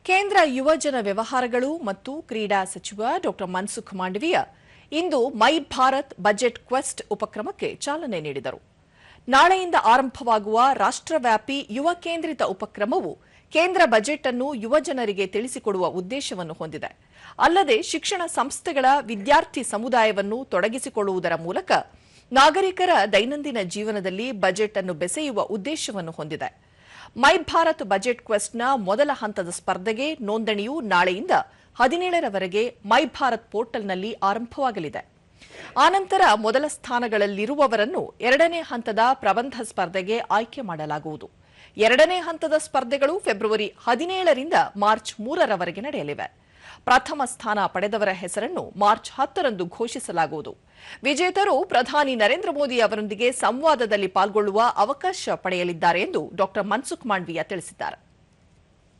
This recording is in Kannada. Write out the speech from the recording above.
ಕೇಂದ್ರ ಯುವಜನ ವ್ಯವಹಾರಗಳು ಮತ್ತು ಕ್ರೀಡಾ ಸಚಿವ ಡಾ ಮನ್ಸುಖ್ ಮಾಂಡವೀಯ ಇಂದು ಮೈ ಭಾರತ್ ಬಜೆಟ್ ಕ್ವೆಸ್ಟ್ ಉಪಕ್ರಮಕ್ಕೆ ಚಾಲನೆ ನೀಡಿದರು. ನಾಳೆಯಿಂದ ಆರಂಭವಾಗುವ ರಾಷ್ಟ್ರವ್ಯಾಪಿ ಯುವ ಕೇಂದ್ರಿತ ಉಪಕ್ರಮವು ಕೇಂದ್ರ ಬಜೆಟ್ ಅನ್ನು ಯುವಜನರಿಗೆ ತಿಳಿಸಿಕೊಡುವ ಉದ್ದೇಶವನ್ನು ಹೊಂದಿದೆ. ಅಲ್ಲದೆ ಶಿಕ್ಷಣ ಸಂಸ್ಥೆಗಳ ವಿದ್ಯಾರ್ಥಿ ಸಮುದಾಯವನ್ನು ತೊಡಗಿಸಿಕೊಳ್ಳುವುದರ ಮೂಲಕ ನಾಗರಿಕರ ದೈನಂದಿನ ಜೀವನದಲ್ಲಿ ಬಜೆಟ್ ಅನ್ನು ಬೆಸೆಯುವ ಉದ್ದೇಶವನ್ನು ಹೊಂದಿದೆ. ಮೈ ಭಾರತ್ ಬಜೆಟ್ ಕ್ವೆಸ್ಟ್ನ ಮೊದಲ ಹಂತದ ಸ್ಪರ್ಧೆಗೆ ನೋಂದಣಿಯು ನಾಳೆಯಿಂದ 17ರವರೆಗೆ ಮೈ ಭಾರತ್ ಪೋರ್ಟಲ್ನಲ್ಲಿ ಆರಂಭವಾಗಲಿದೆ. ಆನಂತರ ಮೊದಲ ಸ್ಥಾನಗಳಲ್ಲಿರುವವರನ್ನು ಎರಡನೇ ಹಂತದ ಪ್ರಬಂಧ ಸ್ಪರ್ಧೆಗೆ ಆಯ್ಕೆ ಮಾಡಲಾಗುವುದು. ಎರಡನೇ ಹಂತದ ಸ್ಪರ್ಧೆಗಳು ಫೆಬ್ರವರಿ 17ರಿಂದ ಮಾರ್ಚ್ 3ರವರೆಗೆ ನಡೆಯಲಿವೆ. ಪ್ರಥಮ ಸ್ಥಾನ ಪಡೆದವರ ಹೆಸರನ್ನು ಮಾರ್ಚ್ 10ರಂದು ಘೋಷಿಸಲಾಗುವುದು. ವಿಜೇತರು ಪ್ರಧಾನಿ ನರೇಂದ್ರ ಮೋದಿ ಅವರೊಂದಿಗೆ ಸಂವಾದದಲ್ಲಿ ಪಾಲ್ಗೊಳ್ಳುವ ಅವಕಾಶ ಪಡೆಯಲಿದ್ದಾರೆ ಎಂದು ಡಾ ಮನ್ಸುಖ್ ಮಾಂಡವೀಯ ತಿಳಿಸಿದ್ದಾರೆ.